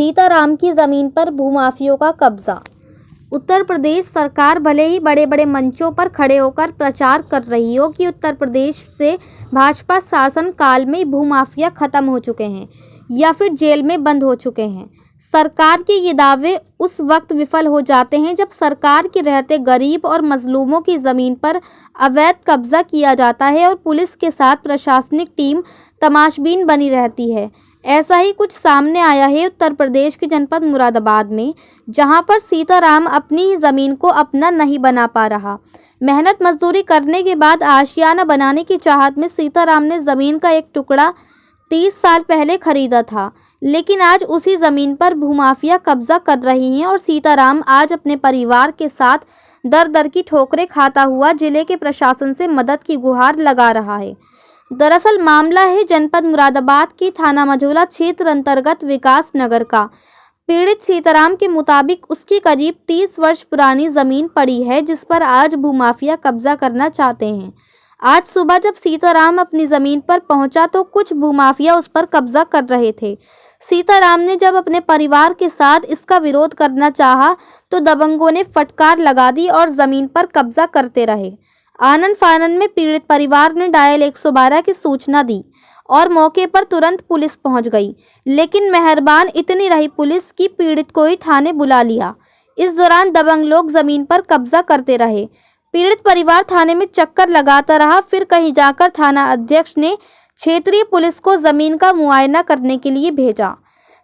सीताराम की जमीन पर भूमाफियों का कब्जा। उत्तर प्रदेश सरकार भले ही बड़े बड़े मंचों पर खड़े होकर प्रचार कर रही हो कि उत्तर प्रदेश से भाजपा शासन काल में भूमाफिया खत्म हो चुके हैं या फिर जेल में बंद हो चुके हैं, सरकार के ये दावे उस वक्त विफल हो जाते हैं जब सरकार के रहते गरीब और मजलूमों की ज़मीन पर अवैध कब्जा किया जाता है और पुलिस के साथ प्रशासनिक टीम तमाशबीन बनी रहती है। ऐसा ही कुछ सामने आया है उत्तर प्रदेश के जनपद मुरादाबाद में, जहां पर सीताराम अपनी ही ज़मीन को अपना नहीं बना पा रहा। मेहनत मजदूरी करने के बाद आशियाना बनाने की चाहत में सीताराम ने ज़मीन का एक टुकड़ा 30 साल पहले खरीदा था, लेकिन आज उसी ज़मीन पर भूमाफिया कब्जा कर रही हैं और सीताराम आज अपने परिवार के साथ दर दर की ठोकरें खाता हुआ जिले के प्रशासन से मदद की गुहार लगा रहा है। दरअसल मामला है जनपद मुरादाबाद की थाना मझौला क्षेत्र अंतर्गत विकास नगर का। पीड़ित सीताराम के मुताबिक उसकी करीब 30 वर्ष पुरानी ज़मीन पड़ी है जिस पर आज भूमाफिया कब्जा करना चाहते हैं। आज सुबह जब सीताराम अपनी ज़मीन पर पहुंचा तो कुछ भूमाफिया उस पर कब्जा कर रहे थे। सीताराम ने जब अपने परिवार के साथ इसका विरोध करना चाहा तो दबंगों ने फटकार लगा दी और ज़मीन पर कब्जा करते रहे। आनन फानन में पीड़ित परिवार ने डायल 112 की सूचना दी और मौके पर तुरंत पुलिस पहुंच गई, लेकिन मेहरबान इतनी रही पुलिस की पीड़ित को ही थाने बुला लिया। इस दौरान दबंग लोग ज़मीन पर कब्जा करते रहे। पीड़ित परिवार थाने में चक्कर लगाता रहा, फिर कहीं जाकर थाना अध्यक्ष ने क्षेत्रीय पुलिस को ज़मीन का मुआयना करने के लिए भेजा।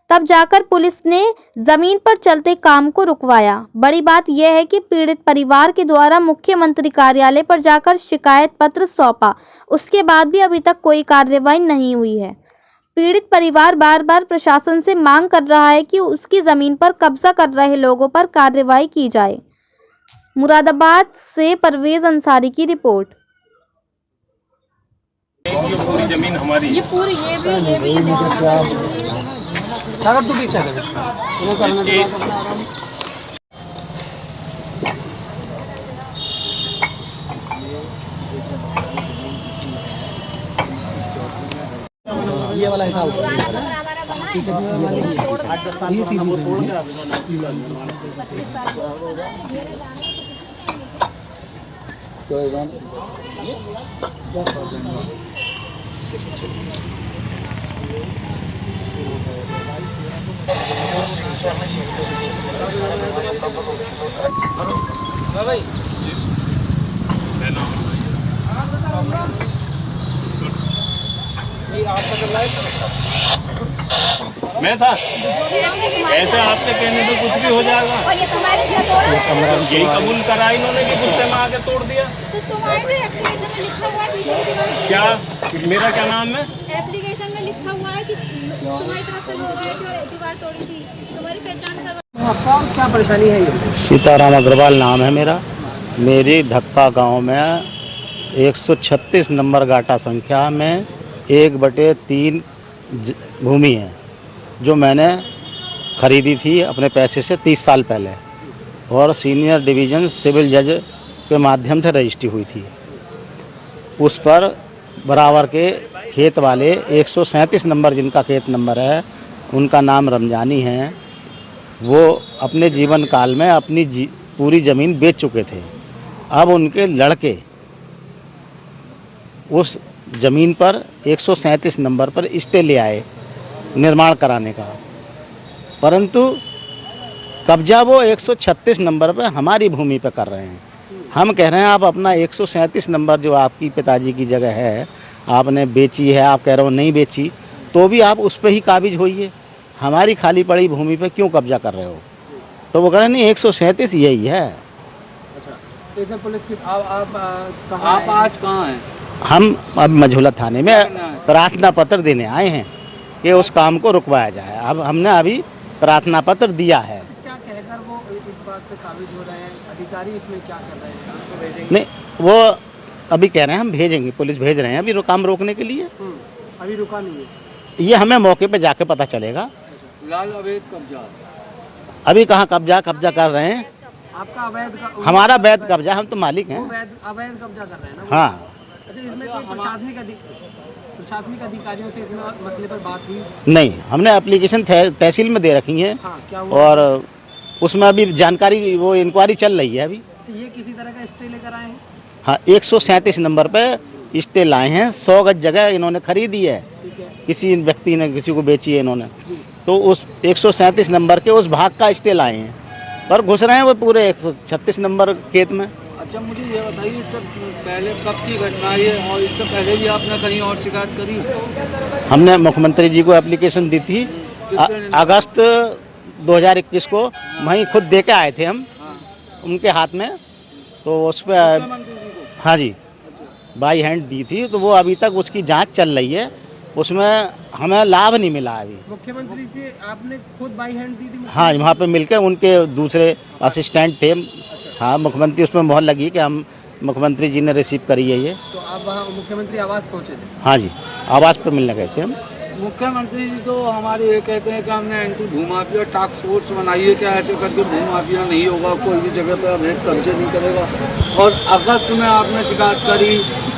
तब जाकर पुलिस ने ज़मीन पर चलते काम को रुकवाया। बड़ी बात यह है कि पीड़ित परिवार के द्वारा मुख्यमंत्री कार्यालय पर जाकर शिकायत पत्र सौंपा, उसके बाद भी अभी तक कोई कार्रवाई नहीं हुई है। पीड़ित परिवार बार बार प्रशासन से मांग कर रहा है कि उसकी ज़मीन पर कब्जा कर रहे लोगों पर कार्रवाई की जाए। मुरादाबाद से परवेज अंसारी की रिपोर्ट। ये पूरी जमीन हमारी, ये पूरी ये भी अगर तू पीछे कर वो करने के बाद अपना आराम। ये वाला है ठीक है, ये थी मैं था ऐसे आपके कहने से कुछ भी हो जाएगा। यही कबूल करा इन्होंने कि गुस्से में आके तोड़ दिया। क्या मेरा क्या नाम है? एप्लीकेशन में लिखा हुआ है कि तुम्हारी तरफ से लोग आए थे और दीवार तोड़ी थी, तुम्हारी पहचान करवा। आपका क्या परेशानी है? ये सीताराम अग्रवाल नाम है मेरा। मेरी ढक्का गांव में 136 नंबर गाटा संख्या में 1/3 भूमि है जो मैंने ख़रीदी थी अपने पैसे से 30 साल पहले और सीनियर डिवीज़न सिविल जज के माध्यम से रजिस्ट्री हुई थी। उस पर बराबर के खेत वाले 137 नंबर जिनका खेत नंबर है, उनका नाम रमजानी है, वो अपने जीवन काल में अपनी पूरी ज़मीन बेच चुके थे। अब उनके लड़के उस ज़मीन पर 137 नंबर पर स्टे ले आए निर्माण कराने का, परंतु कब्जा वो 136 नंबर पर हमारी भूमि पर कर रहे हैं। हम कह रहे हैं आप अपना 137 नंबर जो आपकी पिताजी की जगह है आपने बेची है, आप कह रहे हो नहीं बेची, तो भी आप उस पर ही काबिज होइए। हमारी खाली पड़ी भूमि पे क्यों कब्जा कर रहे हो? तो वो कह रहे नहीं 137 यही है। अच्छा, पुलिस की आप आज कहाँ हैं? हम अब मझौला थाने में प्रार्थना पत्र देने आए हैं कि उस काम को रुकवाया जाए। अब हमने अभी प्रार्थना पत्र दिया है। क्या कहकर वो इस बात पे काबिज हो रहे हैं? अधिकारी इसमें क्या कर रहे हैं? नहीं, वो अभी कह रहे हैं हम भेजेंगे, पुलिस भेज रहे हैं अभी काम रोकने के लिए। अभी रुका नहीं है, ये हमें मौके पे जाके पता चलेगा। फिलहाल अवैध कब्जा, अभी कहाँ कब्जा कर रहे हैं? आपका अवैध हमारा वैध कब्जा, हम तो मालिक हैं। अवैध कब्जा कर रहे हैं ना? हाँ। अच्छा, इसमें कोई प्रशासनिक प्रशासनिक अधिकारियों से इतना मसले पर बात हुई? नहीं, हमने एप्लीकेशन तहसील में दे रखी है हाँ, क्या हुआ? और उसमें अभी जानकारी वो इंक्वायरी चल रही है अभी। अच्छा, ये किसी तरह का स्टे लेकर आए हैं? हाँ, 137 नंबर पे स्टे लाए हैं। 100 गज जगह इन्होंने खरीदी है, ठीक है किसी व्यक्ति ने किसी को बेची है इन्होंने, तो उस 137 नंबर के उस भाग का स्टे लाए हैं पर घुस रहे हैं वो पूरे 136 नंबर खेत में। अच्छा, मुझे ये बताइए, इससे पहले कब की घटना है ये, और इससे पहले भी आपने कहीं और शिकायत करी? हमने मुख्यमंत्री जी को एप्लीकेशन दी थी अगस्त 2021 को, वहीं खुद दे के आए थे हम उनके हाथ में, तो उस पर मुख्यमंत्री जी को? हाँ जी, बाई हैंड दी थी, तो वो अभी तक उसकी जांच चल रही है, उसमें हमें लाभ नहीं मिला अभी। मुख्यमंत्री से आपने खुद बाई हैंड दी थी? हाँ, वहाँ पे मिलकर उनके दूसरे असिस्टेंट थे। हाँ, मुख्यमंत्री उसमें मोहर लगी कि हम मुख्यमंत्री जी ने रिसीव करी है ये। तो आप वहाँ मुख्यमंत्री आवास पहुँचे थे? हाँ जी, आवास पे मिलने गए थे हम। मुख्यमंत्री जी तो हमारे ये कहते हैं कि हमने एंटी भूमाफिया टास्क फोर्स बनाई है, क्या ऐसे करके भूमाफिया नहीं होगा, कोई भी जगह पर अवैध कब्जे नहीं करेगा। और अगस्त में आपने शिकायत करी,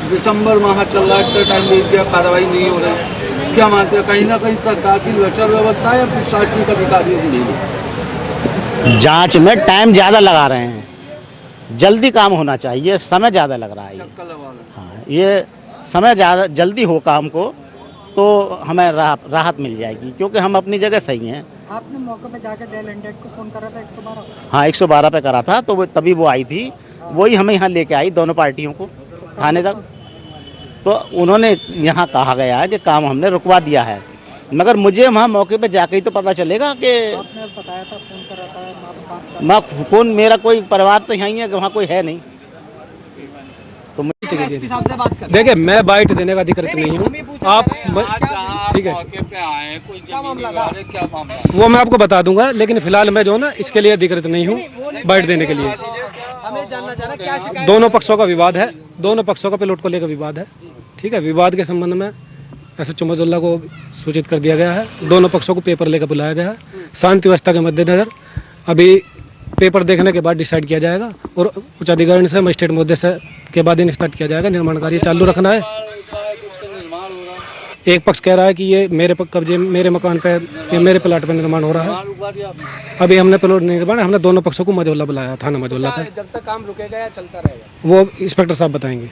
दिसंबर माह चल रहा है, इतना टाइम बीत गया, कार्रवाई नहीं हो रही। क्या मानते हैं, कहीं ना कहीं सरकार की लचर व्यवस्था है या प्रशासनिक अधिकारियों की नहीं? जांच में टाइम ज़्यादा लगा रहे हैं, जल्दी काम होना चाहिए, समय ज़्यादा लग रहा है ये। चक्कर लगा रहे हैं। हाँ, ये समय ज़्यादा जल्दी हो काम को तो हमें राहत मिल जाएगी, क्योंकि हम अपनी जगह सही हैं। आपने मौके पे जाकर डेल एंडेड को फ़ोन करा था 112? हाँ, 112 पे करा था, तो तभी वो आई थी, वही हमें यहाँ लेके आई दोनों पार्टियों को थाने तक। तो उन्होंने यहाँ कहा गया है कि काम हमने रुकवा दिया है, मगर मुझे वहाँ मौके पे जाके ही तो पता चलेगा कि आपने बताया था, फ़ोन करा था, मैं कौन, मेरा कोई परिवार तो यहाँ ही है, वहाँ कोई है नहीं। तो एसपी साहब से बात कर। देखिए, मैं बाइट देने का अधिकृत नहीं हूँ। आप ठीक है, मौके पे आए, कोई जमीन विवाद है, क्या मामला है? वो मैं आपको बता दूंगा, लेकिन फिलहाल मैं जो है ना इसके लिए अधिकृत नहीं हूँ बाइट देने के लिए। हमें जानना चाह रहा क्या शिकायत? दोनों पक्षों का विवाद है, दोनों पक्षों का प्लॉट को लेकर विवाद है। ठीक है, विवाद के संबंध में एसएचओ मजुल्ला को सूचित कर दिया गया है, दोनों पक्षों को पेपर लेकर बुलाया गया है। शांति व्यवस्था के मद्देनजर अभी पेपर देखने के बाद डिसाइड किया जाएगा और उच्च अधिकारी से मजिस्ट्रेट मुद्दे से के बाद ही स्टार्ट किया जाएगा। निर्माण कार्य चालू रखना है। एक पक्ष कह रहा है कि ये मेरे कब्जे, मेरे मकान पे या मेरे प्लाट पे निर्माण हो रहा है। अभी हमने प्लॉट निर्माण, हमने दोनों पक्षों को मजोला बुलाया, थाना मजोला पे। जब तक काम रुकेगा या चलता रहेगा? वो इंस्पेक्टर साहब बताएंगे।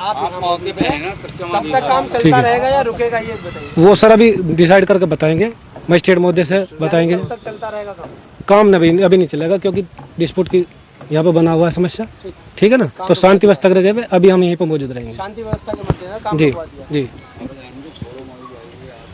आप मौके पे हैं ना, सच्चा कब तक काम ठीक चलता है। रहेगा या रुकेगा, ये बताइए। वो सर अभी डिसाइड करके बताएंगे, मजिस्ट्रेट मुद्दे से बताएंगे। कब तक चलता रहेगा काम? काम अभी नहीं चलेगा, क्योंकि डिस्प्यूट की यहाँ पे बना हुआ है समस्या। ठीक है ना, तो शांति व्यवस्था के जगह पे अभी हम यहीं पे मौजूद रहेंगे। शांति व्यवस्था के मद्देनजर काम जी रुकवा दिया। जी।